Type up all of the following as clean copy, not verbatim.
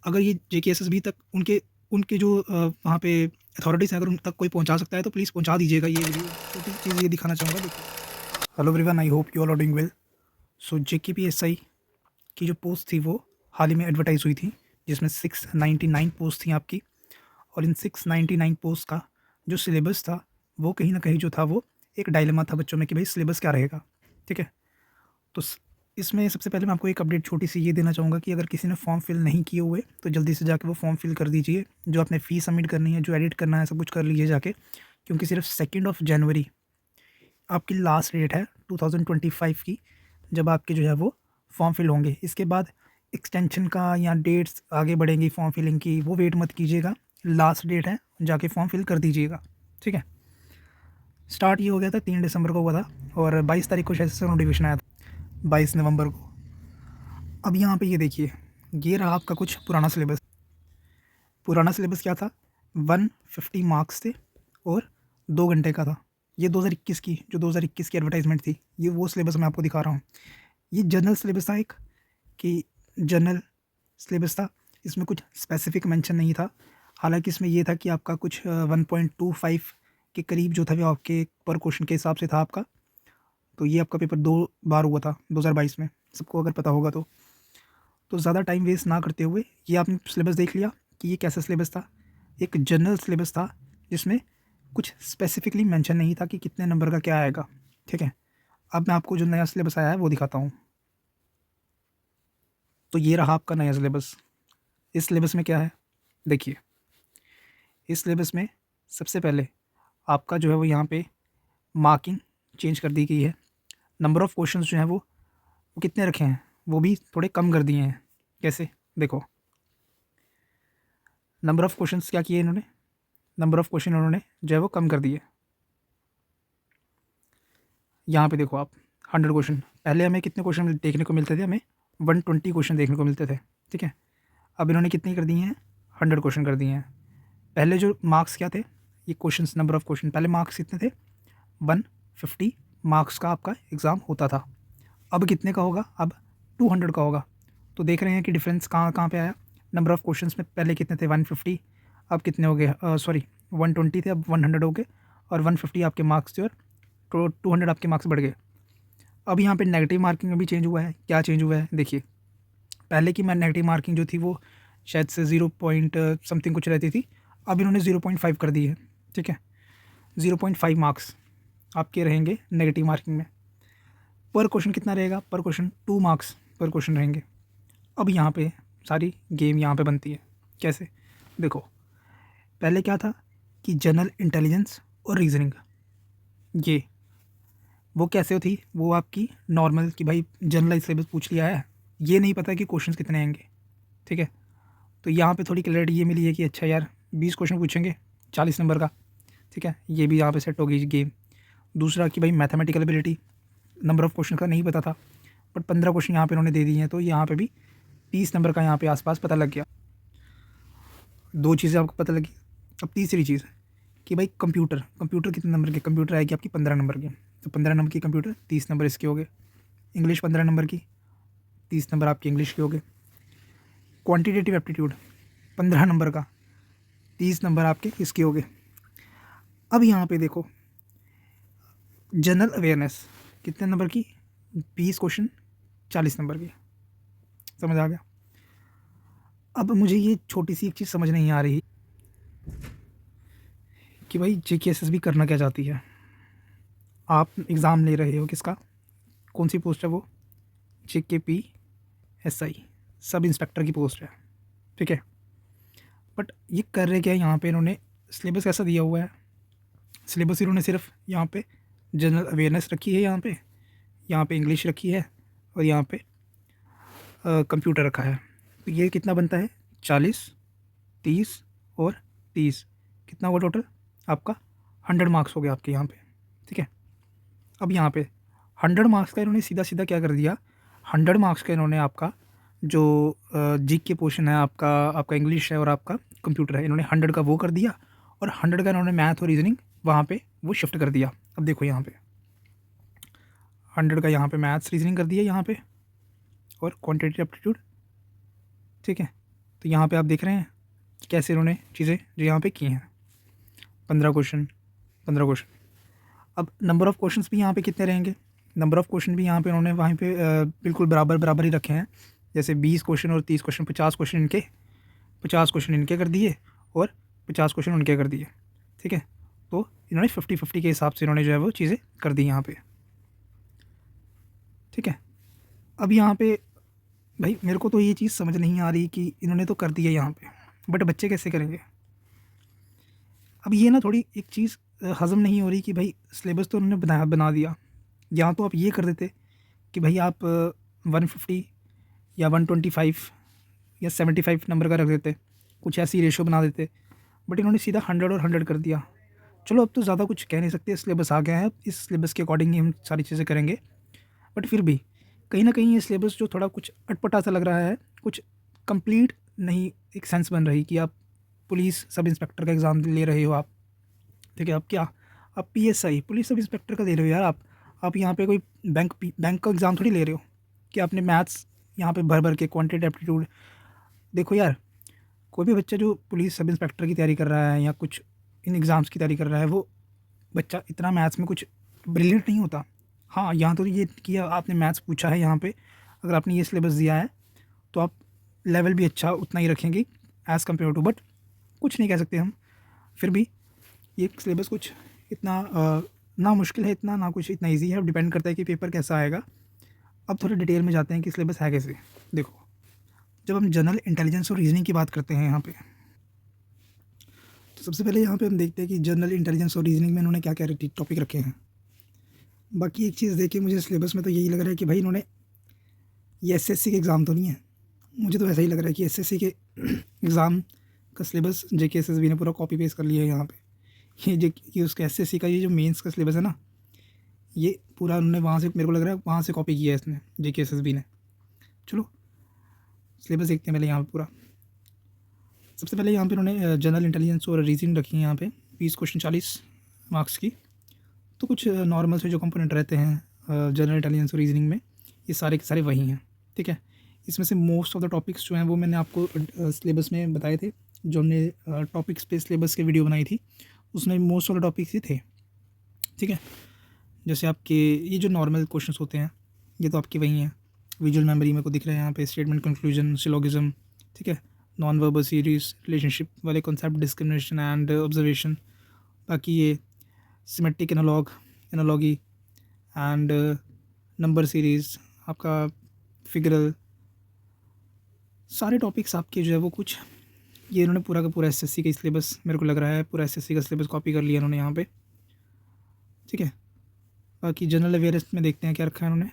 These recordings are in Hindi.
अगर ये जेकेएसएसबी तक उनके उनके जो वहाँ पे अथॉरिटीज़ हैं, अगर उन तक कोई पहुँचा सकता है तो प्लीज़ पहुँचा दीजिएगा ये वीडियो। छोटी सी चीज़ ये दिखाना चाहूँगा, देखिए। Hello everyone, I hope you all are doing well. So JKPSI की जो पोस्ट थी वो हाल ही में एडवर्टाइज़ हुई थी, जिसमें 699 पोस्ट थी आपकी। और इन 699 पोस्ट का जो सिलेबस था वो कहीं न कहीं जो था वो एक डायलेमा था बच्चों में कि भाई सिलेबस क्या रहेगा, ठीक है? तो इसमें सबसे पहले मैं आपको एक अपडेट छोटी सी ये देना चाहूँगा कि अगर किसी ने फॉर्म फिल नहीं किए हुए तो जल्दी से जाके वो फॉर्म फिल कर दीजिए। जो आपने फ़ीस सबमिट करनी है, जो एडिट करना है, सब कुछ कर लीजिए जाके, क्योंकि सिर्फ 2 जनवरी आपकी लास्ट डेट है 2025 की, जब आपके जो है वो फॉर्म फिल होंगे। इसके बाद एक्सटेंशन का या डेट्स आगे बढ़ेंगी फॉर्म फिलिंग की, वो वेट मत कीजिएगा। लास्ट डेट है, जाके फॉर्म फिल कर दीजिएगा, ठीक है? स्टार्ट ये हो गया था 3 दिसंबर को हुआ था और 22 तारीख को शायद से नोटिफिकेशन आया था, 22 नवंबर को। अब यहाँ पे ये देखिए, ये रहा आपका कुछ पुराना सिलेबस। पुराना सिलेबस क्या था? 150 मार्क्स थे और 2 घंटे का था। ये 2021 की, जो 2021 की एडवर्टाइजमेंट थी, ये वो सिलेबस मैं आपको दिखा रहा हूँ। ये जनरल सिलेबस था एक, कि जनरल सिलेबस था, इसमें कुछ स्पेसिफिक मेंशन नहीं था। हालाँकि इसमें ये था कि आपका कुछ 1.25 के करीब जो था वो आपके पर क्वेश्चन के हिसाब से था आपका। तो ये आपका पेपर 2 बार हुआ था 2022 में, सबको अगर पता होगा तो। तो ज़्यादा टाइम वेस्ट ना करते हुए ये आपने सिलेबस देख लिया कि ये कैसा सिलेबस था। एक जनरल सिलेबस था जिसमें कुछ स्पेसिफिकली मेंशन नहीं था कि कितने नंबर का क्या आएगा, ठीक है? अब मैं आपको जो नया सिलेबस आया है वो दिखाता हूँ। तो ये रहा आपका नया सिलेबस। इस सिलेबस में क्या है, देखिए। इस सिलेबस में सबसे पहले आपका जो है वो यहाँ पे मार्किंग चेंज कर दी गई है। नंबर ऑफ़ क्वेश्चंस जो हैं वो कितने रखे हैं, वो भी थोड़े कम कर दिए हैं। कैसे? देखो, नंबर ऑफ़ क्वेश्चंस क्या किए इन्होंने, नंबर ऑफ़ क्वेश्चन उन्होंने जो है वो कम कर दिए। यहाँ पे देखो आप, 100 क्वेश्चन, पहले हमें कितने क्वेश्चन देखने को मिलते थे? हमें 120 क्वेश्चन देखने को मिलते थे, ठीक है? अब इन्होंने कितनी कर दिए हैं? 100 क्वेश्चन कर दिए हैं। पहले जो मार्क्स क्या थे, ये क्वेश्चंस, नंबर ऑफ़ क्वेश्चन, पहले मार्क्स कितने थे? 150 मार्क्स का आपका एग्ज़ाम होता था। अब कितने का होगा? अब 200 का होगा। तो देख रहे हैं कि डिफरेंस कहाँ कहाँ पे आया। नंबर ऑफ़ क्वेश्चंस में पहले कितने थे? 150, अब कितने हो गए? सॉरी, 120 थे, अब 100 हो गए। और 150 आपके मार्क्स जो है, तो 200 आपके मार्क्स बढ़ गए। अब यहाँ पे नेगेटिव मार्किंग में भी चेंज हुआ है। क्या चेंज हुआ है? देखिए, पहले की मैं नेगेटिव मार्किंग जो थी वो शायद से 0 पॉइंट समथिंग कुछ रहती थी, अब इन्होंने 0.5 कर दी है, ठीक है? 0.5 मार्क्स आपके रहेंगे नेगेटिव मार्किंग में। पर क्वेश्चन कितना रहेगा? पर क्वेश्चन 2 मार्क्स पर क्वेश्चन रहेंगे। अब यहाँ पे सारी गेम यहाँ पे बनती है। कैसे? देखो, पहले क्या था कि जनरल इंटेलिजेंस और रीजनिंग, ये वो कैसे थी? वो आपकी नॉर्मल कि भाई जनरलाइज सिलेबस पूछ लिया है, ये नहीं पता कि क्वेश्चंस कितने आएंगे, ठीक है? तो यहाँ पे थोड़ी क्लैरिटी ये मिली है कि अच्छा यार, 20 क्वेश्चन पूछेंगे 40 नंबर का, ठीक है? ये भी यहाँ पे सेट हो गई गेम। दूसरा कि भाई mathematical ability, number of question का नहीं पता था, बट 15 क्वेश्चन यहाँ पे इन्होंने दे दिए हैं, तो यहाँ पे भी 30 नंबर का यहाँ पे आसपास पता लग गया। 2 चीज़ें आपको पता लगी। अब तीसरी चीज़ कि भाई कंप्यूटर, कंप्यूटर कितने नंबर के? कंप्यूटर आएगी आपकी 15 नंबर की, तो 15 नंबर की कंप्यूटर, 30 नंबर इसके हो गए। इंग्लिश 15 नंबर की, 30 नंबर आपकी इंग्लिश के हो गए। क्वांटिटेटिव एप्टीट्यूड 15 नंबर का, 30 नंबर आपके इसके हो गए। अब यहाँ पे देखो, जनरल अवेयरनेस कितने नंबर की? 20 क्वेश्चन, 40 नंबर की। समझ आ गया? अब मुझे ये छोटी सी एक चीज़ समझ नहीं आ रही कि भाई जेकेएसएसबी करना क्या चाहती है। आप एग्ज़ाम ले रहे हो किसका? कौन सी पोस्ट है वो? जेकेपीएसआई, सब इंस्पेक्टर की पोस्ट है, ठीक है? बट ये कर रहे क्या है यहाँ पे? इन्होंने सिलेबस कैसा दिया हुआ है? सिलेबस इन्होंने सिर्फ यहाँ पे जनरल अवेयरनेस रखी है, यहाँ पे इंग्लिश रखी है, और यहाँ पे कंप्यूटर रखा है। तो ये कितना बनता है? 40, 30 और 30, कितना हुआ टोटल आपका? 100 मार्क्स हो गया आपके यहाँ पे, ठीक है? अब यहाँ पे 100 मार्क्स का इन्होंने सीधा सीधा क्या कर दिया? 100 मार्क्स का इन्होंने आपका जो जीके के पोर्शन है, आपका आपका इंग्लिश है और आपका कंप्यूटर है, इन्होंने 100 का वो कर दिया, और 100 का इन्होंने मैथ और रीजनिंग वहाँ पे वो शिफ्ट कर दिया। अब देखो यहाँ पे 100 का यहाँ पे मैथ्स रीजनिंग कर दिया यहाँ पे, और क्वांटिटेटिव एप्टीट्यूड, ठीक है? तो यहाँ पे आप देख रहे हैं कि कैसे इन्होंने चीज़ें जो यहाँ पे की हैं। 15 क्वेश्चन, 15 क्वेश्चन। अब नंबर ऑफ़ क्वेश्चंस भी यहाँ पे कितने रहेंगे? नंबर ऑफ़ क्वेश्चन भी यहाँ पे उन्होंने वहीं पे बिल्कुल बराबर ही रखे हैं। जैसे 20 क्वेश्चन और 30 क्वेश्चन, 50 क्वेश्चन इनके, 50 क्वेश्चन इनके कर दिए और 50 क्वेश्चन उनके कर दिए। ठीक है, तो इन्होंने 50-50 के हिसाब से इन्होंने जो है वो चीज़ें कर दी यहाँ पे। ठीक है, अब यहाँ पे भाई मेरे को तो ये चीज़ समझ नहीं आ रही कि इन्होंने तो कर दिया यहाँ पे, बट बच्चे कैसे करेंगे? अब ये ना थोड़ी एक चीज़ हज़म नहीं हो रही कि भाई सिलेबस तो उन्होंने बना दिया, या तो आप ये कर देते कि भाई आप 150 या 125 या 75 नंबर का रख देते, कुछ ऐसी रेशो बना देते, बट इन्होंने सीधा 100 और 100 कर दिया। चलो अब तो ज़्यादा कुछ कह नहीं सकते, सिलेबस आ गया है, इस सिलेबस के अकॉर्डिंग ही हम सारी चीज़ें करेंगे। बट फिर भी कहीं ना कहीं ये सिलेबस जो थोड़ा कुछ अटपटा सा लग रहा है, कुछ कंप्लीट नहीं एक सेंस बन रही कि आप पुलिस सब इंस्पेक्टर का एग्ज़ाम ले रहे हो आप। ठीक है, आप क्या, आप पीएसआई पुलिस सब इंस्पेक्टर का दे रहे हो यार आप यहाँ पे कोई बैंक का एग्ज़ाम थोड़ी ले रहे हो कि आपने मैथ्स यहाँ पे भर भर के क्वांटिटी एप्टीट्यूड। देखो यार, कोई भी बच्चा जो पुलिस सब इंस्पेक्टर की तैयारी कर रहा है या कुछ इन एग्ज़ाम्स की तैयारी कर रहा है, वो बच्चा इतना मैथ्स में कुछ ब्रिलियंट नहीं होता। हाँ, यहाँ तो ये किया आपने, मैथ्स पूछा है यहाँ पे, अगर आपने ये सिलेबस दिया है तो आप लेवल भी अच्छा उतना ही रखेंगे एज़ कम्पेयर टू, बट कुछ नहीं कह सकते हम। फिर भी ये सिलेबस कुछ इतना ना मुश्किल है, इतना ना कुछ इतना ईजी है। अब डिपेंड करता है कि पेपर कैसा आएगा। अब थोड़ा डिटेल में जाते हैं कि सिलेबस है कैसे। देखो, जब हम जनरल इंटेलिजेंस और रीजनिंग की बात करते हैं यहाँ पे, तो सबसे पहले यहाँ पे हम देखते हैं कि जनरल इंटेलिजेंस और रीजनिंग में इन्होंने क्या क्या टॉपिक रखे हैं। बाकी एक चीज़ देखिए, मुझे सिलेबस में तो यही लग रहा है कि भाई इन्होंने, ये एसएससी के एग्ज़ाम तो नहीं है, मुझे तो ऐसा ही लग रहा है कि एसएससी के एग्ज़ाम का सिलेबस जेके एसएसबी ने पूरा कॉपी पेस्ट कर लिया है यहाँ पे। ये उसका एसएससी का ये जो मेंस का सिलेबस है ना, ये पूरा उन्होंने वहाँ से, मेरे को लग रहा है वहाँ से कॉपी किया है इसने, जेके एसएसबी ने। चलो सिलेबस देखते हैं पहले यहाँ पे पूरा। सबसे पहले यहाँ पे उन्होंने जनरल इंटेलिजेंस और रीजनिंग रखी है यहाँ पे, 20 क्वेश्चन 40 मार्क्स की। तो कुछ नॉर्मल से जो कंपोनेंट रहते हैं जनरल इंटेलिजेंस और रीजनिंग में, ये सारे के सारे वही हैं। ठीक है, इसमें से मोस्ट ऑफ द टॉपिक्स जो हैं वो मैंने आपको सिलेबस में बताए थे, जो हमने टॉपिक्स पे सिलेबस की वीडियो बनाई थी, उसमें मोस्ट ऑफ द टॉपिक्स ही थे। ठीक है, जैसे आपके ये जो नॉर्मल क्वेश्चंस होते हैं, ये तो आपके वही हैं। विजुअल मेमोरी मेरे को दिख रहा है यहाँ पे, स्टेटमेंट कंक्लूजन, सिलोगिज्म। ठीक है, नॉन वर्बल सीरीज, रिलेशनशिप वाले कॉन्सेप्ट, डिस्क्रिमिनेशन एंड ऑब्जर्वेशन। बाकी ये symmetric analogy and number series, आपका फिगरल, सारे टॉपिक्स आपके जो है वो कुछ, ये इन्होंने पूरा का पूरा एसएससी का सिलेबस, मेरे को लग रहा है पूरा एसएससी का सिलेबस कॉपी कर लिया इन्होंने यहाँ पे। ठीक है, बाकी जनरल अवेयरनेस में देखते हैं क्या रखा है इन्होंने।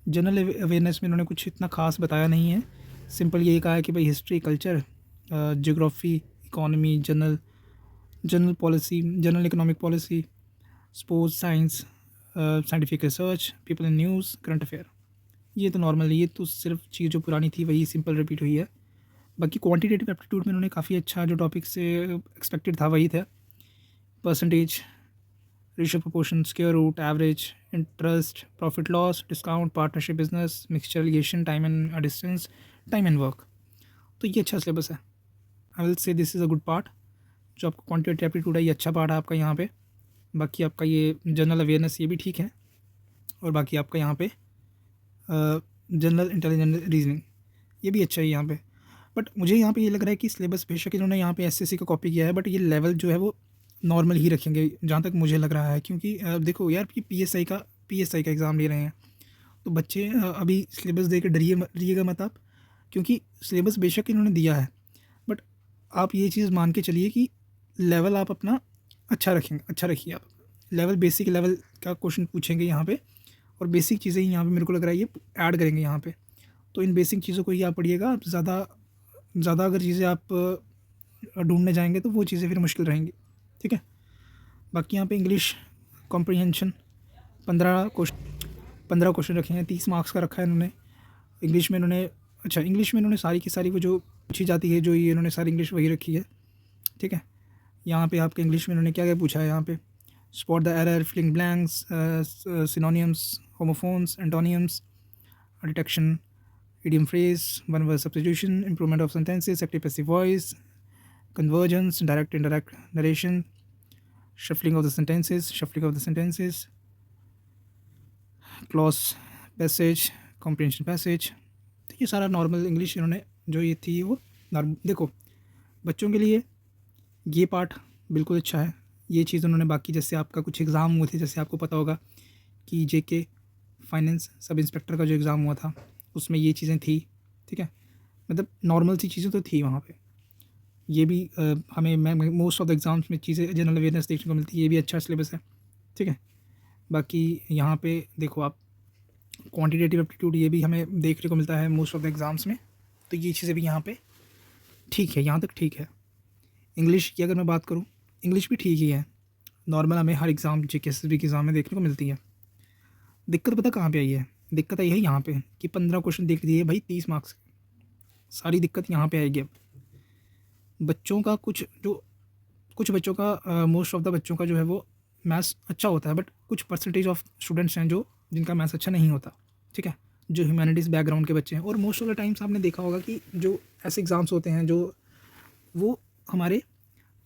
जनरल अवेयरनेस में इन्होंने कुछ इतना खास बताया नहीं है, सिंपल यही कहा है कि भाई history, culture, geography, economy, general policy, general economic policy, sports science, scientific research, people in news, current affair. ये तो नॉर्मल है, ये तो सिर्फ चीज़ जो पुरानी थी वही सिंपल रिपीट हुई है। बाकी क्वांटिटेटिव एप्टीट्यूड में उन्होंने काफ़ी अच्छा जो टॉपिक से एक्सपेक्टेड था वही था। Percentage, ratio, proportion, square root, average, interest, profit loss, discount, partnership, business, mixture, alligation, time and distance, time and work. तो ये अच्छा सिलेबस है। I will say this is a good part. जो आपका क्वांटिटेटिव एप्टीट्यूड है ये अच्छा पार्ट है आपका यहाँ पे। बाकी आपका ये जनरल अवेयरनेस ये भी ठीक है, और बाकी आपका यहाँ पे जनरल इंटेलिजेंस रीजनिंग ये भी अच्छा है यहाँ पे। बट मुझे यहाँ पे ये लग रहा है कि सिलेबस बेशक इन्होंने यहाँ पे एसएससी का कॉपी किया है, बट ये लेवल जो है वो नॉर्मल ही रखेंगे जहाँ तक मुझे लग रहा है। क्योंकि देखो यार, कि पीएसआई का एग्ज़ाम ले रहे हैं, तो बच्चे अभी सिलेबस दे के डरिएगा मत आप, क्योंकि सिलेबस बेशक इन्होंने दिया है, बट आप ये चीज़ मान के चलिए कि लेवल आप अपना अच्छा रखिए आप। लेवल, बेसिक लेवल का क्वेश्चन पूछेंगे यहाँ पे, और बेसिक चीज़ें ही यहाँ पे मेरे को लग रहा है ये ऐड करेंगे यहाँ पे। तो इन बेसिक चीज़ों को ही आप पढ़िएगा। आप ज़्यादा अगर चीज़ें आप ढूंढने जाएंगे तो वो चीज़ें फिर मुश्किल रहेंगी। ठीक है, बाकी यहाँ पे इंग्लिश कॉम्प्रीहेंशन 15 क्वेश्चन रखे हैं, 30 मार्क्स का रखा है इन्होंने। इंग्लिश में इन्होंने सारी की सारी वो जो पूछी जाती है, जो ये इन्होंने सारी इंग्लिश वही रखी है। ठीक है, यहाँ पे आपके इंग्लिश में इन्होंने क्या क्या पूछा है यहाँ पे, spot the error, filling blanks, synonyms, homophones, antonyms, detection, idiom phrase, one word substitution, improvement of sentences, active passive voice, convergence, direct indirect narration, shuffling of the sentences, clause passage, comprehension passage। तो ये सारा नॉर्मल इंग्लिश इन्होंने जो ये थी वो देखो बच्चों के लिए ये पार्ट बिल्कुल अच्छा है। ये चीज़ उन्होंने बाकी जैसे आपका कुछ एग्ज़ाम हुए थे, जैसे आपको पता होगा कि जेके फाइनेंस सब इंस्पेक्टर का जो एग्ज़ाम हुआ था उसमें ये चीज़ें थी, ठीक है, मतलब नॉर्मल सी चीज़ें तो थी वहाँ पे। ये भी हमें मोस्ट ऑफ द एग्ज़ाम्स में चीज़ें जनरल अवेयरनेस देखने को मिलती है, ये भी अच्छा सिलेबस है, ठीक है। बाकी यहाँ पे देखो आप क्वांटिटेटिव एप्टीट्यूड ये भी हमें देखने को मिलता है मोस्ट ऑफ द एग्ज़ाम्स में, तो ये चीज़ें भी यहाँ पे ठीक है, यहाँ तक ठीक है। इंग्लिश की अगर मैं बात करूँ, इंग्लिश भी ठीक ही है, नॉर्मल हमें हर एग्ज़ाम जेके एसएसबी के एग्ज़ाम में देखने को मिलती है। दिक्कत पता कहाँ पे आई है? दिक्कत आई है यहाँ पे कि 15 क्वेश्चन देख दिए भाई 30 मार्क्स, सारी दिक्कत यहाँ पे आएगी। अब बच्चों का कुछ बच्चों का मोस्ट ऑफ द बच्चों का जो है वो मैथ्स अच्छा होता है, बट कुछ परसेंटेज ऑफ स्टूडेंट्स हैं जो जिनका मैथ्स अच्छा नहीं होता, ठीक है, जो ह्यूमैनिटीज़ बैकग्राउंड के बच्चे हैं। और मोस्ट ऑफ द टाइम्स आपने देखा होगा कि जो ऐसे एग्ज़ाम्स होते हैं जो वो हमारे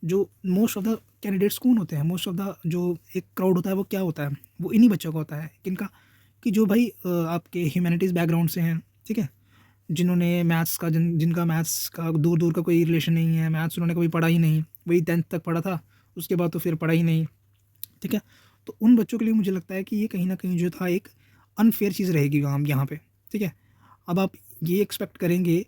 जो मोस्ट ऑफ द कैंडिडेट्स कौन होते हैं, मोस्ट ऑफ द जो एक क्राउड होता है वो क्या होता है, वो इन्हीं बच्चों का होता है। किनका? कि जो भाई आपके ह्यूमैनिटीज़ बैकग्राउंड से हैं, ठीक है, जिन्होंने मैथ्स का जिनका मैथ्स का दूर दूर का कोई रिलेशन नहीं है, मैथ्स उन्होंने कभी पढ़ा ही नहीं, वही 10th तक पढ़ा था, उसके बाद तो फिर पढ़ा ही नहीं, ठीक है। तो उन बच्चों के लिए मुझे लगता है कि ये कहीं ना कहीं जो था एक अनफेयर चीज़ रहेगी यहाँ पे, ठीक है। अब आप ये एक्सपेक्ट करेंगे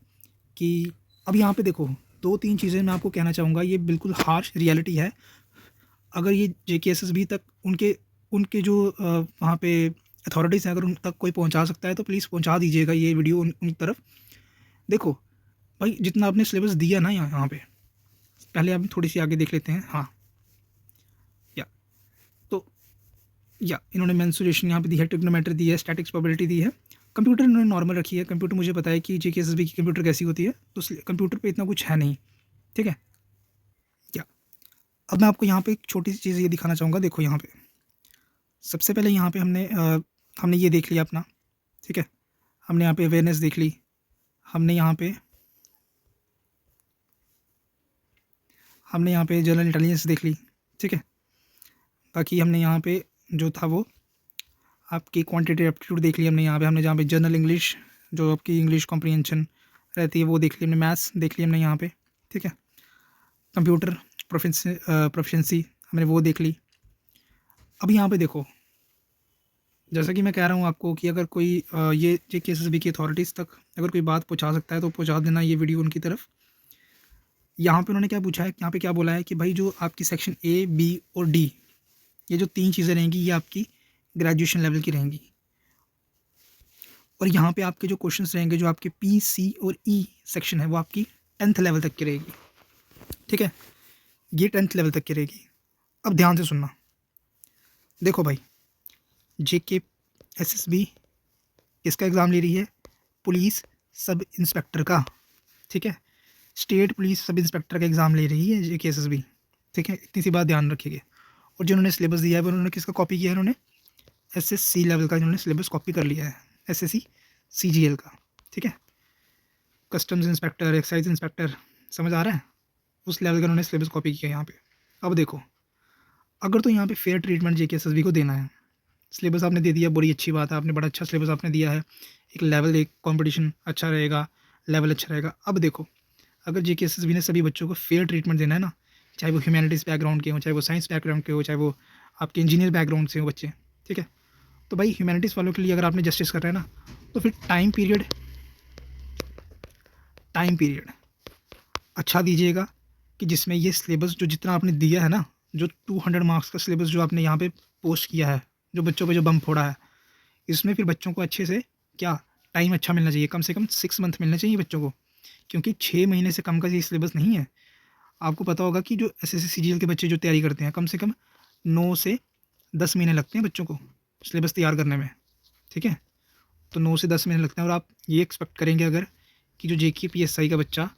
कि अब यहाँ पे देखो 2-3 चीज़ें मैं आपको कहना चाहूँगा, ये बिल्कुल हार्श रियलिटी है। अगर ये जेके एसएसबी तक उनके उनके जो वहाँ पे अथॉरिटीज़ हैं, अगर उन तक कोई पहुँचा सकता है तो प्लीज़ पहुँचा दीजिएगा ये वीडियो उनकी तरफ। देखो भाई जितना आपने सिलेबस दिया ना यहाँ पे, पहले आप थोड़ी सी आगे देख लेते हैं। हाँ, तो इन्होंने मेंसुरेशन यहाँ पे दी है, ट्रिग्नोमेट्री दी है, स्टैटिक्स प्रोबेबिलिटी दी है, कंप्यूटर इन्होंने नॉर्मल रखी है। कंप्यूटर मुझे पता है कि जेके एसएसबी की कंप्यूटर कैसी होती है, तो कंप्यूटर पे इतना कुछ है नहीं, ठीक है। अब मैं आपको यहाँ पे एक छोटी सी चीज़ ये दिखाना चाहूँगा। देखो यहाँ पे सबसे पहले यहाँ पे हमने ये देख लिया अपना, ठीक है, हमने यहाँ पे अवेयरनेस देख ली, हमने यहाँ पे जनरल इंटेलिजेंस देख ली, ठीक है। बाकी हमने यहाँ पे जो था वो आपकी क्वांटिटेटिव एप्टीट्यूड देख ली हमने हमने जहाँ पे जनरल इंग्लिश जो आपकी इंग्लिश कॉम्प्रीहेंशन रहती है वो देख ली हमने, मैथ्स देख ली हमने यहाँ पे, ठीक है। कंप्यूटर प्रोफिशिएंसी हमने वो देख ली। अब यहाँ पे देखो, जैसा कि मैं कह रहा हूँ आपको कि अगर कोई ये जेके एसएसबी की अथॉरिटीज़ तक अगर कोई बात पहुँचा सकता है तो पहुँचा देना ये वीडियो उनकी तरफ। यहाँ पे उन्होंने क्या पूछा है, यहाँ पे क्या बोला है कि भाई जो आपकी सेक्शन ए, बी और डी, ये जो 3 चीज़ें रहेंगी ये आपकी ग्रेजुएशन लेवल की रहेंगी। और यहाँ पे आपके जो क्वेश्चंस रहेंगे, जो आपके पी, सी और ई सेक्शन है वो आपकी 10th लेवल तक की रहेगी, ठीक है, ये 10th लेवल तक की रहेगी। अब ध्यान से सुनना, देखो भाई जेके एसएसबी किसका एग्ज़ाम ले रही है? पुलिस सब इंस्पेक्टर का, ठीक है, स्टेट पुलिस सब इंस्पेक्टर का एग्ज़ाम ले रही है जेके एसएसबी, ठीक है, इतनी सी बात ध्यान रखिएगा। और जिन्होंने सिलेबस दिया है वो उन्होंने किसका कॉपी किया है? उन्होंने एसएससी लेवल का इन्होंने सिलेबस कॉपी कर लिया है, एसएससी सीजीएल का, ठीक है, कस्टम्स इंस्पेक्टर, एक्साइज इंस्पेक्टर, समझ आ रहा है? उस लेवल का उन्होंने सिलेबस कॉपी किया यहाँ पे। अब देखो, अगर तो यहाँ पे फेयर ट्रीटमेंट जेके एसएसबी को देना है, सिलेबस आपने दे दिया, बड़ी अच्छी बात है, आपने बड़ा अच्छा सिलेबस आपने दिया है, एक लेवल, एक कंपटीशन अच्छा रहेगा, लेवल अच्छा रहेगा। अब देखो, अगर जेके एसएसबी ने सभी बच्चों को फेयर ट्रीटमेंट देना है ना, चाहे वो ह्यूमैनिटीज़ बैकग्राउंड के हों, चाहे वो साइंस बैकग्राउंड के हो, चाहे वो आपके इंजीनियर बैकग्राउंड से हो बच्चे, ठीक है, तो भाई ह्यूमैनिटीज़ वालों के लिए अगर आपने जस्टिस कर रहे हैं ना, तो फिर टाइम पीरियड अच्छा दीजिएगा कि जिसमें ये सिलेबस जो जितना आपने दिया है ना, जो 200 मार्क्स का सिलेबस जो आपने यहाँ पे पोस्ट किया है, जो बच्चों पे जो बम फोड़ा है, इसमें फिर बच्चों को अच्छे से क्या टाइम अच्छा मिलना चाहिए, कम से कम 6 मंथ मिलना चाहिए बच्चों को, क्योंकि 6 महीने से कम का ये सिलेबस नहीं है। आपको पता होगा कि जो एसएससी सीजीएल के बच्चे जो तैयारी करते हैं, कम से कम 9 से 10 महीने लगते हैं बच्चों को सिलेबस तैयार करने में, ठीक है, तो 9 से 10 महीने लगते हैं। और आप ये एक्सपेक्ट करेंगे अगर कि जो जेके पीएसआई का बच्चा,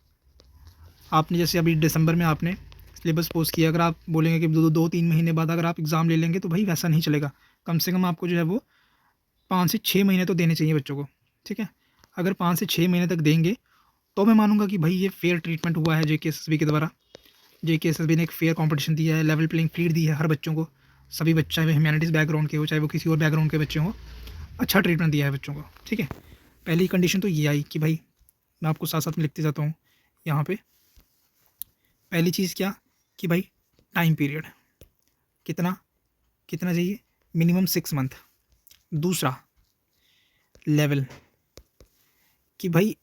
आपने जैसे अभी दिसंबर में आपने सिलेबस पोस्ट किया, अगर आप बोलेंगे कि 2-3 महीने बाद अगर आप एग्ज़ाम ले लेंगे, तो भाई वैसा नहीं चलेगा। कम से कम आपको जो है वो 5 से 6 महीने तो देने चाहिए बच्चों को, ठीक है। अगर 5 से 6 महीने तक देंगे तो मैं मानूंगा कि भाई ये फेयर ट्रीटमेंट हुआ है जेकेएसएसबी के द्वारा। जेकेएसएसबी ने एक फेयर कंपटीशन दिया है, लेवल प्लेइंग फील्ड दी है हर बच्चों को, सभी बच्चे चाहे ह्यूमैनिटीज़ बैकग्राउंड के हो चाहे वो किसी और बैकग्राउंड के बच्चे हों, अच्छा ट्रीटमेंट दिया है बच्चों को। ठीक है, पहली कंडीशन तो ये आई कि भाई मैं आपको साथ साथ में लिखते जाता हूँ यहाँ पे। पहली चीज़ क्या कि भाई टाइम पीरियड कितना कितना चाहिए, मिनिमम 6 मंथ। दूसरा लेवल कि भाई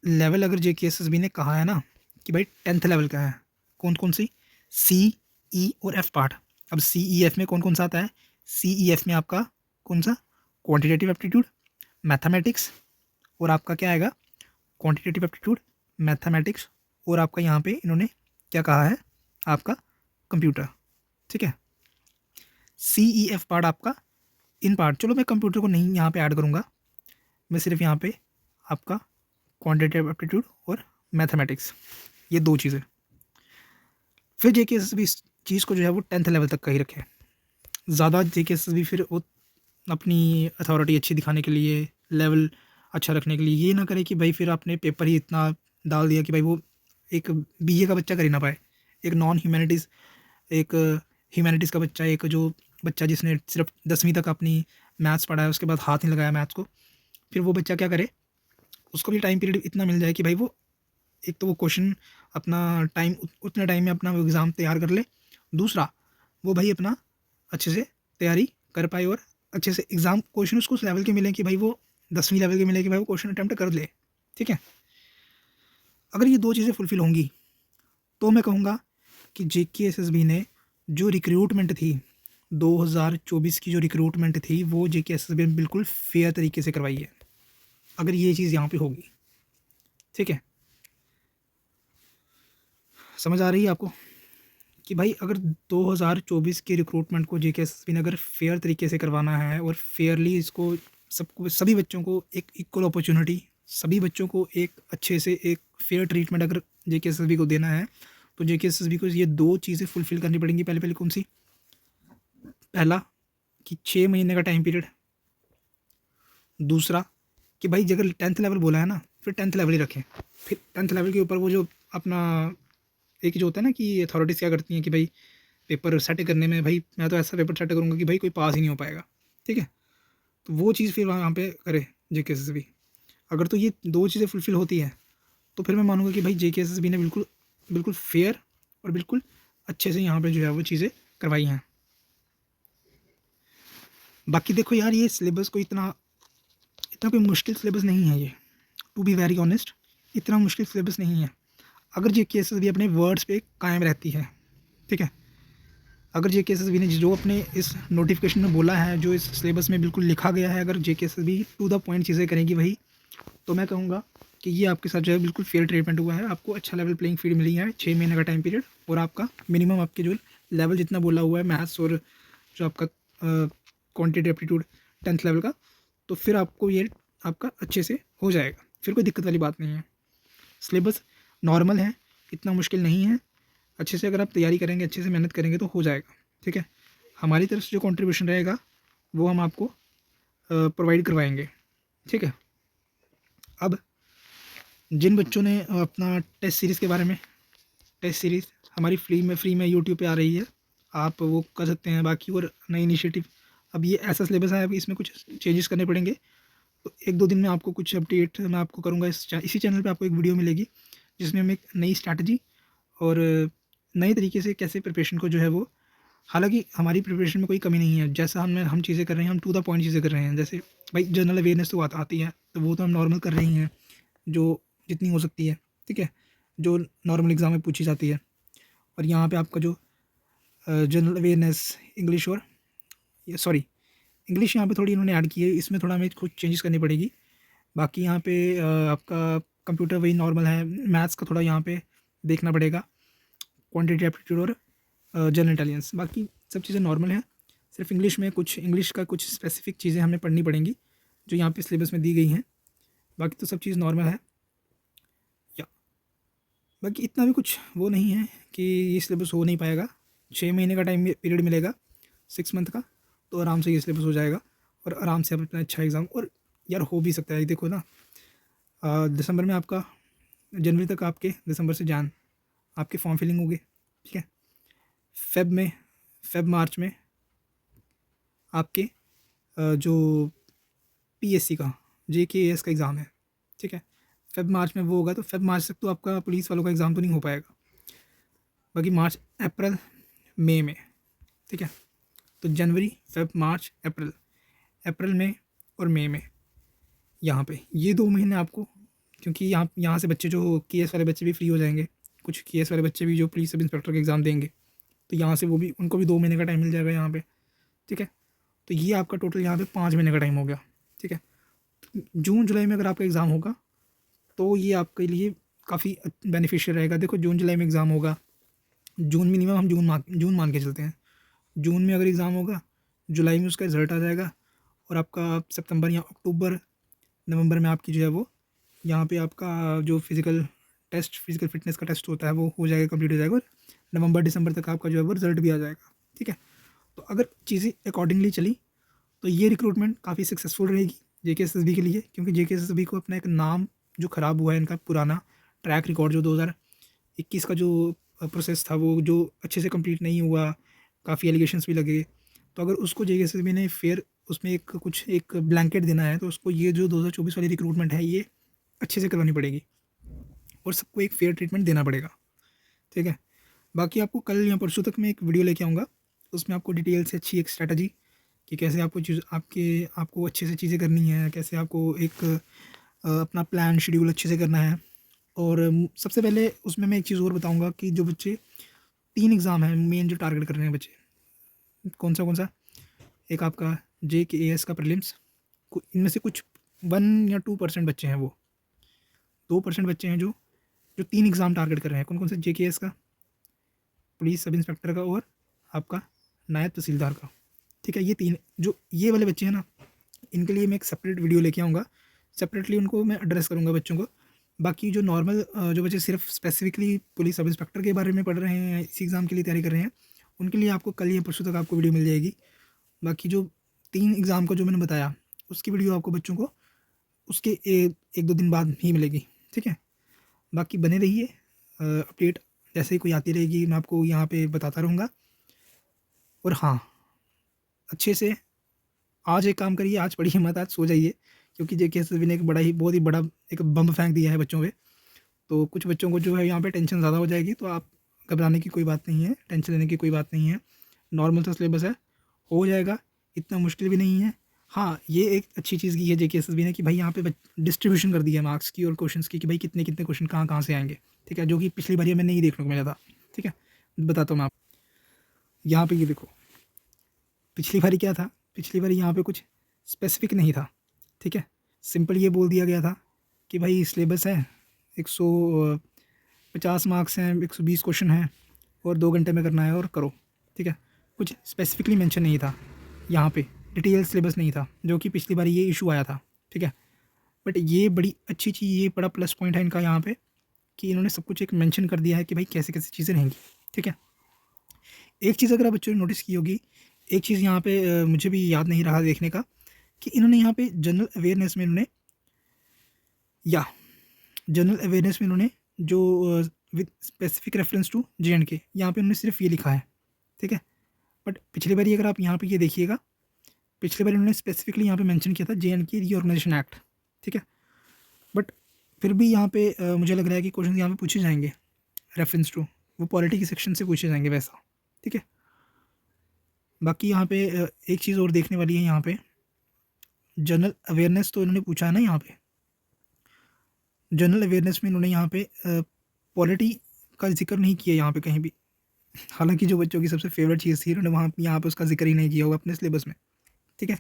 लेवल अगर जेकेएसएसबी ने कहा है ना कि भाई 10th लेवल का है, कौन कौन सी, सी, ई और एफ पार्ट। अब सी ई एफ में कौन कौन सा आता है, सी ई एफ में आपका कौन सा, क्वांटिटेटिव एप्टीट्यूड, मैथमेटिक्स, और आपका क्या आएगा, क्वांटिटेटिव एप्टीट्यूड, मैथमेटिक्स, और आपका यहाँ पे इन्होंने क्या कहा है, आपका कंप्यूटर। ठीक है, सी ई एफ पार्ट आपका इन पार्ट, चलो मैं कंप्यूटर को नहीं यहाँ पे ऐड करूँगा, मैं सिर्फ यहाँ पे आपका क्वांटिटेटिव एप्टीट्यूड और मैथमेटिक्स, ये 2 चीज़ें। फिर जेकेएसएसबी इस चीज़ को जो है वो 10th लेवल तक का ही रखे। ज़्यादा जेकेएसएसबी फिर वो अपनी अथॉरिटी अच्छी दिखाने के लिए, लेवल अच्छा रखने के लिए ये ना करे कि भाई फिर आपने पेपर ही इतना डाल दिया कि भाई वो एक बीए का बच्चा कर ही ना पाए, एक नॉन ह्यूमैनिटीज़, एक ह्यूमैनिटीज़ का बच्चा, एक जो बच्चा जिसने सिर्फ 10वीं तक अपनी मैथ्स पढ़ा है उसके बाद हाथ नहीं लगाया मैथ्स को, फिर वो बच्चा क्या करे, उसको भी टाइम पीरियड इतना मिल जाए कि भाई वो एक तो वो क्वेश्चन अपना टाइम उतने टाइम में अपना वो एग्ज़ाम तैयार कर ले, दूसरा वो भाई अपना अच्छे से तैयारी कर पाए और अच्छे से एग्ज़ाम क्वेश्चन उसको उस लेवल के मिले कि भाई वो 10वीं लेवल के मिले कि भाई वो क्वेश्चन अटैम्प्ट कर ले। ठीक है, अगर ये 2 चीज़ें फुलफ़िल होंगी तो मैं कहूँगा कि जेकेएसएसबी ने जो रिक्रूटमेंट थी 2024 की, जो रिक्रूटमेंट थी वो जेकेएसएसबी ने बिल्कुल फेयर तरीके से करवाई है, अगर ये चीज़ यहाँ पे होगी। ठीक है, समझ आ रही है आपको कि भाई अगर 2024 के रिक्रूटमेंट को जेकेएसएसबी ने अगर फेयर तरीके से करवाना है और फेयरली इसको सबको, सभी बच्चों को एक इक्वल अपॉर्चुनिटी, सभी बच्चों को एक अच्छे से एक फेयर ट्रीटमेंट अगर जेकेएसएसबी को देना है तो जेकेएसएसबी को ये 2 चीज़ें फुलफ़िल करनी पड़ेंगी। पहले पहले कौन सी, पहला कि 6 महीने का टाइम पीरियड, दूसरा कि भाई अगर 10th लेवल बोला है ना फिर 10th लेवल ही रखें, फिर 10th लेवल के ऊपर वो जो अपना एक जो होता है ना कि अथॉरिटीज़ क्या करती हैं कि भाई पेपर सेट करने में, भाई मैं तो ऐसा पेपर सेट करूँगा कि भाई कोई पास ही नहीं हो पाएगा। ठीक है, तो वो चीज़ फिर वहाँ पे करे जेकेएसएसबी। अगर तो ये 2 चीज़ें फुलफ़िल होती हैं तो फिर मैं मानूँगा कि भाई जेकेएसएसबी ने बिल्कुल बिल्कुल फेयर और बिल्कुल अच्छे से यहाँ पे जो है वो चीज़ें करवाई हैं। बाकी देखो यार, ये सिलेबस को इतना इतना कोई मुश्किल सिलेबस नहीं है ये, टू बी वेरी ऑनेस्ट, इतना मुश्किल सिलेबस नहीं है अगर जेकेएसएसबी अपने वर्ड्स पे कायम रहती है। ठीक है, अगर जेकेएसएसबी ने जो अपने इस नोटिफिकेशन में बोला है, जो इस सिलेबस में बिल्कुल लिखा गया है, अगर जेकेएसएसबी टू द पॉइंट चीज़ें करेंगी भाई, तो मैं कहूँगा कि ये आपके साथ जो है बिल्कुल फेयर ट्रीटमेंट हुआ है, आपको अच्छा लेवल प्लेइंग फील्ड मिली है, 6 महीने का टाइम पीरियड, और आपका मिनिमम आपके जो लेवल जितना बोला हुआ है मैथ्स और जो आपका क्वान्टिटी एप्टीट्यूड 10th लेवल का, तो फिर आपको ये आपका अच्छे से हो जाएगा, फिर कोई दिक्कत वाली बात नहीं है। सिलेबस नॉर्मल है, इतना मुश्किल नहीं है, अच्छे से अगर आप तैयारी करेंगे, अच्छे से मेहनत करेंगे तो हो जाएगा। ठीक है, हमारी तरफ से जो कंट्रीब्यूशन रहेगा वो हम आपको प्रोवाइड करवाएंगे। ठीक है, अब जिन बच्चों ने अपना टेस्ट सीरीज़ के बारे में, टेस्ट सीरीज़ हमारी फ्री में यूट्यूब पे आ रही है, आप वो कर सकते हैं। बाकी और नई इनिशिएटिव, अब ये ऐसा सिलेबस है, अब इसमें कुछ चेंजेस करने पड़ेंगे, तो 1-2 दिन में आपको कुछ अपडेट मैं आपको करूँगा। इसी चैनल पे आपको एक वीडियो मिलेगी जिसमें हम एक नई स्ट्रैटेजी और नए तरीके से कैसे प्रिपरेशन को जो है वो, हालांकि हमारी प्रिपरेशन में कोई कमी नहीं है, जैसा हम चीज़ें कर रहे हैं, हम टू द पॉइंट चीज़ें कर रहे हैं। जैसे भाई जनरल अवेयरनेस तो आती है, तो वो तो हम नॉर्मल कर रही हैं जो जितनी हो सकती है। ठीक है, जो नॉर्मल एग्ज़ाम में पूछी जाती है। और यहाँ पे आपका जो जनरल अवेयरनेस इंग्लिश, और ये सॉरी इंग्लिश यहाँ पे थोड़ी इन्होंने ऐड की है, इसमें थोड़ा हमें कुछ चेंजेस करनी पड़ेगी। बाकी यहाँ पे आपका कंप्यूटर वही नॉर्मल है, मैथ्स का थोड़ा यहाँ पे देखना पड़ेगा, क्वांटिटी एप्टीट्यूड और जनरल इंटेलिजेंस, बाकी सब चीज़ें नॉर्मल हैं। सिर्फ इंग्लिश में कुछ, इंग्लिश का कुछ स्पेसिफिक चीज़ें हमें पढ़नी पड़ेंगी जो यहाँ पे सिलेबस में दी गई हैं, बाकी तो सब चीज़ नॉर्मल है। या बाकी इतना भी कुछ वो नहीं है कि ये सिलेबस हो नहीं पाएगा, 6 महीने का टाइम पीरियड मिलेगा, 6 मंथ का, तो आराम से ये सिलेबस हो जाएगा और आराम से आप अपना अच्छा एग्ज़ाम, और यार हो भी सकता है। देखो ना, दिसंबर में आपका, जनवरी तक आपके, दिसंबर से जान आपके फॉर्म फिलिंग होगी, ठीक है। फेब मार्च में आपके जो पीएससी का जेकेएस का एग्ज़ाम है, ठीक है। फेब मार्च में वो होगा, तो फेब मार्च तक तो आपका पुलिस वालों का एग्ज़ाम तो नहीं हो पाएगा। बाकी मार्च अप्रैल मई में, ठीक है। तो जनवरी फेब मार्च अप्रैल, अप्रैल में और मई में, यहाँ पे ये 2 महीने आपको, क्योंकि यहाँ से बच्चे जो केएस वाले बच्चे भी फ्री हो जाएंगे, कुछ केएस वाले बच्चे भी जो पुलिस सब इंस्पेक्टर का एग्ज़ाम देंगे, तो यहाँ से वो भी, उनको भी 2 महीने का टाइम मिल जाएगा यहाँ पे, ठीक है। तो ये आपका टोटल यहाँ पे 5 महीने का टाइम हो गया, ठीक है। जून जुलाई में अगर आपका एग्ज़ाम होगा तो ये आपके लिए काफ़ी बेनिफिशियल रहेगा। देखो जून जुलाई में एग्ज़ाम होगा, जून मिनिमम हम जून मान के चलते हैं, जून में अगर एग्ज़ाम होगा, जुलाई में उसका रिज़ल्ट आ जाएगा, और आपका सितंबर या अक्टूबर नवंबर में आपकी जो है वो, यहाँ पे आपका जो फिज़िकल फिटनेस का टेस्ट होता है वो हो जाएगा, कंप्लीट हो जाएगा, और नवंबर दिसंबर तक आपका जो है वो रिज़ल्ट भी आ जाएगा, ठीक है। तो अगर चीज़ें अकॉर्डिंगली चली तो ये रिक्रूटमेंट काफ़ी सक्सेसफुल रहेगी जेकेएसएसबी के लिए, क्योंकि जेकेएसएसबी को अपना एक नाम जो ख़राब हुआ है, इनका पुराना ट्रैक रिकॉर्ड जो 2021 का जो प्रोसेस था वो जो अच्छे से कंप्लीट नहीं हुआ, काफ़ी एलिगेशंस भी लगे, तो अगर उसको जेकेएसएसबी ने फिर उसमें एक ब्लैंकेट देना है, तो उसको ये जो 2024 वाली रिक्रूटमेंट है ये अच्छे से करवानी पड़ेगी, और सबको एक फेयर ट्रीटमेंट देना पड़ेगा, ठीक है। बाकी आपको कल या परसों तक मैं एक वीडियो लेके आऊँगा, उसमें आपको डिटेल से अच्छी एक स्ट्रैटेजी कि कैसे आपको आपको अच्छे से चीज़ें करनी है, कैसे आपको एक अपना प्लान शेड्यूल अच्छे से करना है। और सबसे पहले उसमें मैं एक चीज़ और बताऊंगा कि जो बच्चे 3 एग्ज़ाम हैं मेन जो टारगेट कर रहे हैं बच्चे, कौन सा, एक आपका जेकेएस का प्रीलिम्स, इनमें से कुछ 1 या 2% बच्चे हैं, वो 2% बच्चे हैं जो जो 3 एग्ज़ाम टारगेट कर रहे हैं। कौन से, जेकेएस का, पुलिस सब इंस्पेक्टर का, और आपका नायब तहसीलदार का, ठीक है। ये 3 जो ये वाले बच्चे हैं ना, इनके लिए मैं एक सेपरेट वीडियो लेके आऊँगा, सेपरेटली उनको मैं एड्रेस करूँगा बच्चों को। बाकी जो नॉर्मल जो बच्चे सिर्फ स्पेसिफिकली पुलिस सब इंस्पेक्टर के बारे में पढ़ रहे हैं, इसी एग्ज़ाम के लिए तैयारी कर रहे हैं, उनके लिए आपको कल या परसों तक आपको वीडियो मिल जाएगी। बाकी जो 3 एग्ज़ाम का जो मैंने बताया, उसकी वीडियो आपको बच्चों को उसके 1-2 दिन बाद ही मिलेगी, ठीक है। बाकी बने रहिए, अपडेट जैसे ही कोई आती रहेगी मैं आपको यहाँ पे बताता रहूँगा। और हाँ, अच्छे से आज एक काम करिए, आज पढ़िए मत, आज सो जाइए, क्योंकि जेकेएसएसबी ने एक बहुत ही बड़ा एक बम फेंक दिया है बच्चों पे। तो कुछ बच्चों को जो है यहाँ पे टेंशन ज़्यादा हो जाएगी, तो आप घबराने की कोई बात नहीं है, टेंशन लेने की कोई बात नहीं है, नॉर्मल सा सिलेबस है, हो जाएगा, इतना मुश्किल भी नहीं है। हाँ, ये एक अच्छी चीज़ की है जेकेएसएसबी ने कि भाई यहाँ पे डिस्ट्रीब्यूशन कर दिया है मार्क्स की और क्वेश्चंस की, कि भाई कितने कितने क्वेश्चन कहाँ कहाँ से आएंगे, ठीक है, जो कि पिछली बार हमें नहीं देखने को मिला था, ठीक है। बताता हूँ मैं आप, यहाँ पे ये देखो, पिछली बारी क्या था, पिछली बारी यहाँ पे कुछ स्पेसिफिक नहीं था, ठीक है। सिंपल ये बोल दिया गया था कि भाई सिलेबस है, 150 मार्क्स हैं, 120 क्वेश्चन हैं, और 2 घंटे में करना है, और करो, ठीक है। कुछ स्पेसिफिकली मेंशन नहीं था यहाँ पे, डिटेल सिलेबस नहीं था, जो कि पिछली बार ये इशू आया था, ठीक है। बट ये बड़ी अच्छी चीज़, ये बड़ा प्लस पॉइंट है इनका यहाँ पे, कि इन्होंने सब कुछ एक मेंशन कर दिया है कि भाई कैसे कैसे चीज़ें रहेंगी, ठीक है। एक चीज़ अगर आप बच्चों ने नोटिस की होगी, एक चीज़ यहाँ पे मुझे भी याद नहीं रहा देखने का, कि इन्होंने यहाँ पे जनरल अवेयरनेस में इन्होंने जो with specific reference to JNK, यहाँ पे उन्होंने सिर्फ ये लिखा है, ठीक है। बट पिछली बार अगर आप यहाँ पे ये देखिएगा, पिछली बार इन्होंने स्पेसिफिकली यहाँ पे मेंशन किया था JNK रीऑर्गेनाइजेशन एक्ट, ठीक है। बट फिर भी यहाँ पे मुझे लग रहा है कि क्वेश्चन यहाँ पे पूछे जाएंगे रेफरेंस टू, वो पॉलिटी के सेक्शन से पूछे जाएंगे वैसा, ठीक है। बाकी यहाँ पे एक चीज़ और देखने वाली है, यहाँ पे जनरल अवेयरनेस तो इन्होंने पूछा है ना, यहाँ पे जनरल अवेयरनेस में इन्होंने यहाँ पे पॉलिटी का जिक्र नहीं किया यहाँ पे कहीं भी, हालांकि जो बच्चों की सबसे फेवरेट चीज़ थी, इन्होंने वहाँ यहाँ पे उसका जिक्र ही नहीं किया हुआ अपने सिलेबस में, ठीक है।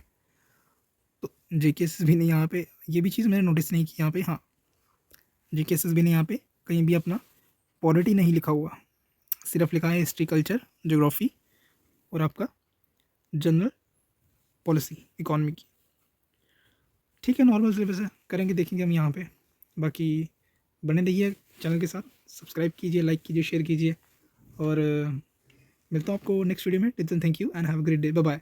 तो जेकेएसएसबी ने यहाँ पे ये भी चीज़ मैंने नोटिस नहीं की यहाँ पे, हाँ, जेकेएसएसबी ने यहाँ पे कहीं भी अपना पॉलिटी नहीं लिखा हुआ, सिर्फ लिखा है हिस्ट्री, कल्चर, ज्योग्राफी, और आपका जनरल पॉलिसी इकॉनमी की, ठीक है। नॉर्मल सिलेबस है, करेंगे, देखेंगे हम यहाँ पे। बाकी बने रहिए चैनल के साथ, सब्सक्राइब कीजिए, लाइक कीजिए, शेयर कीजिए, और मिलता हूँ आपको नेक्स्ट वीडियो में। Till then thank you and have a great day, bye bye.